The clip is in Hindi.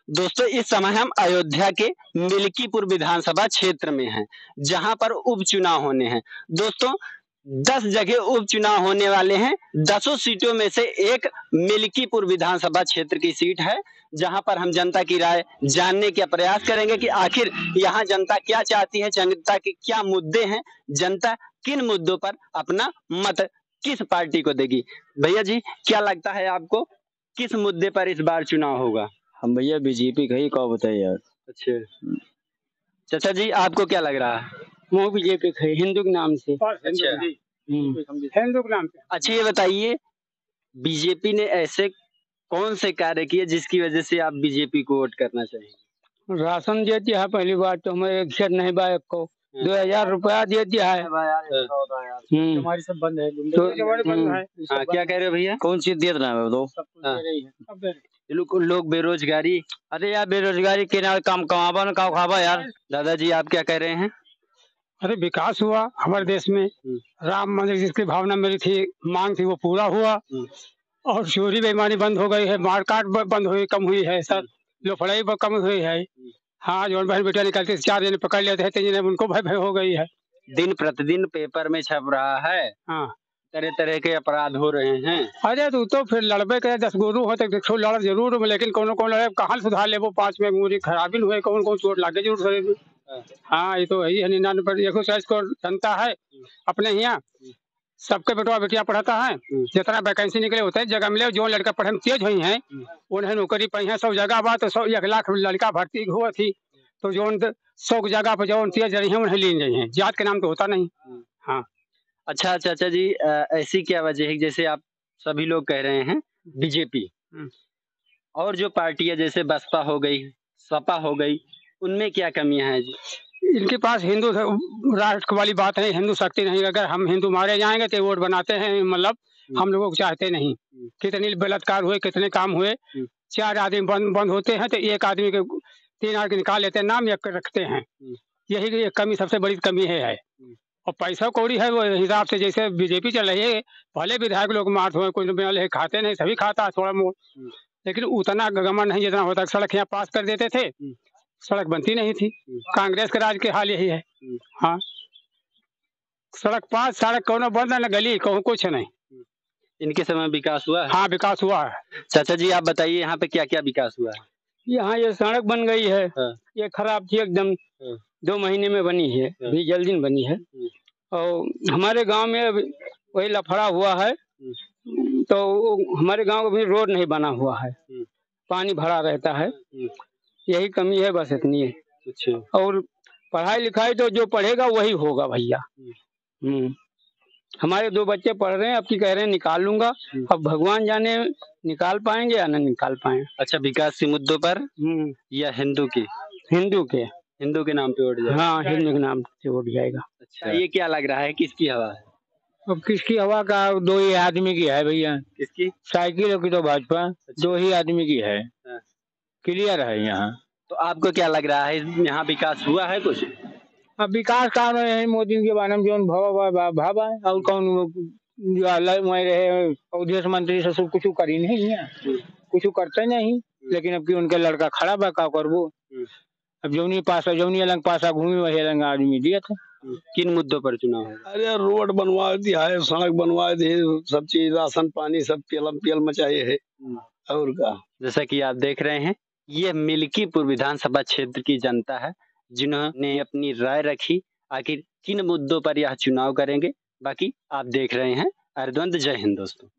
दोस्तों इस समय हम अयोध्या के मिल्कीपुर विधानसभा क्षेत्र में हैं, जहां पर उपचुनाव होने हैं। दोस्तों 10 जगह उपचुनाव होने वाले हैं। 10 सीटों में से एक मिल्कीपुर विधानसभा क्षेत्र की सीट है, जहां पर हम जनता की राय जानने का प्रयास करेंगे कि आखिर यहाँ जनता क्या चाहती है, जनता के क्या मुद्दे हैं, जनता किन मुद्दों पर अपना मत किस पार्टी को देगी। भैया जी क्या लगता है आपको, किस मुद्दे पर इस बार चुनाव होगा? हम भैया बीजेपी का ही कहो बताइए यार। अच्छा चाचा जी आपको क्या लग रहा है? वो बीजेपी का हिंदू के नाम से। अच्छा हिंदू के नाम से। अच्छा ये बताइए बीजेपी ने ऐसे कौन से कार्य किए जिसकी वजह से आप बीजेपी को वोट करना चाहेंगे? राशन दे दिया है, पहली बात तो हमें एक शेर नहीं बाइक को 2000 रुपया दे दिया है। हमारी सब बंद है तो हाँ क्या कह रहे हो भैया? कौन सी दिया ना दो लोग बेरोजगारी, अरे यार बेरोजगारी के नाल काम कमाबा न काम खाबा यार। दादाजी आप क्या कह रहे हैं? अरे विकास हुआ हमारे देश में, राम मंदिर जिसकी भावना मेरी थी, मांग थी, वो पूरा हुआ। और चोरी बेईमानी बंद हो गई है, मारकाट बंद हुई, कम हुई है सर, लफड़ाई कम हुई है। हाँ जो बहन बेटा निकलते 4 जने पकड़ लेते हैं, 3 जने उनको भय हो गई है। दिन प्रतिदिन पेपर में छप रहा है, हाँ तरह तरह के अपराध हो रहे हैं। अरे तो फिर लड़बे करे 10 गुरु हो तो लड़ जरूर, लेकिन कौन कौन लड़े कहाँ सुधार ले, वो 5 में मुझे खराबी हुए, कौन कौन चोट लागे जरूर शरीर। हाँ ये तो है 99% को जनता है अपने यहाँ, सबके बेटवा बेटिया पढ़ाता है, जितना वैकेंसी निकले होता है जगह मिले, जो लड़का पढ़े में तेज हुई है उन्हें नौकरी पाई है। 100 जगह बात तो 1 लाख लड़का भर्ती हुआ थी, तो जो 100 जगह पर जो तेज रही है उन्हें ली गई है, जात के नाम तो होता नहीं। हाँ अच्छा चाचा जी ऐसी क्या वजह है, जैसे आप सभी लोग कह रहे हैं बीजेपी और जो पार्टियां जैसे बसपा हो गई, सपा हो गई, उनमें क्या कमियां हैं जी? इनके पास हिंदू राष्ट्र वाली बात है, हिंदू शक्ति नहीं। अगर हम हिंदू मारे जाएंगे तो वोट बनाते हैं, मतलब हम लोगों को चाहते नहीं। कितने बलात्कार हुए, कितने काम हुए, 4 आदमी बंद होते हैं तो एक आदमी के 3 आदमी निकाल लेते हैं, नाम एक रखते हैं। यही कमी, सबसे बड़ी कमी है। और पैसा कौड़ी है वो हिसाब से, जैसे बीजेपी चल रही है, भले विधायक लोग मार्ट हुए, कोई खाते नहीं, सभी खाता है थोड़ा मोड़, लेकिन उतना गमन नहीं जितना होता। सड़क यहाँ पास कर देते थे, सड़क बनती नहीं थी। कांग्रेस के राज के हाल यही है। हाँ सड़क पास, सड़क कौन बंद न गली कहूँ कुछ नहीं। इनके समय विकास हुआ है? हाँ विकास हुआ है। चाचा जी आप बताइए यहाँ पे क्या क्या विकास हुआ है? यहाँ ये सड़क बन गई है। ये खराब थी एकदम, 2 महीने में बनी है, भी जल्दी में बनी है। और हमारे गांव में वही लफड़ा हुआ है, तो हमारे गांव में भी रोड नहीं बना हुआ है, पानी भरा रहता है, यही कमी है, बस इतनी है। अच्छा। और पढ़ाई लिखाई तो जो पढ़ेगा वही होगा भैया। हमारे 2 बच्चे पढ़ रहे हैं, अब की कह रहे हैं निकाल लूंगा, अब भगवान जाने निकाल पाएंगे या न निकाल पाएंगे। अच्छा विकास के मुद्दों पर या हिंदू के नाम पे वोट जाएगा? हाँ हिंदू के नाम से वोट जाएगा। अच्छा ये क्या लग रहा है किसकी हवा है? अब किसकी हवा का 2 ही आदमी की है भैया। किसकी? साइकिल की तो भाजपा। अच्छा। 2 ही आदमी की है, क्लियर है यहाँ। तो आपको क्या लग रहा है यहाँ विकास हुआ है कुछ? अब विकास काम है मोदी के बारे में, जो भावा है, और कौन जो अलग में रहे विदेश मंत्री से सब कुछ करी नहीं है, कुछ करते नहीं। लेकिन अब की उनके लड़का खड़ा बा का करबो, अब जौनी अलग पासा घूमी वही अलग आदमी दिया था। किन मुद्दों पर चुनाव है? अरे रोड बनवा दिया है, सड़क बनवा दी, सब चीज राशन पानी सब पीएल मचाए है। और क्या, जैसा कि आप देख रहे हैं ये मिल्कीपुर विधानसभा क्षेत्र की जनता है, जिन्होंने अपनी राय रखी आखिर किन मुद्दों पर यह चुनाव करेंगे। बाकी आप देख रहे हैं अर्धवंत। जय हिंद दोस्तों।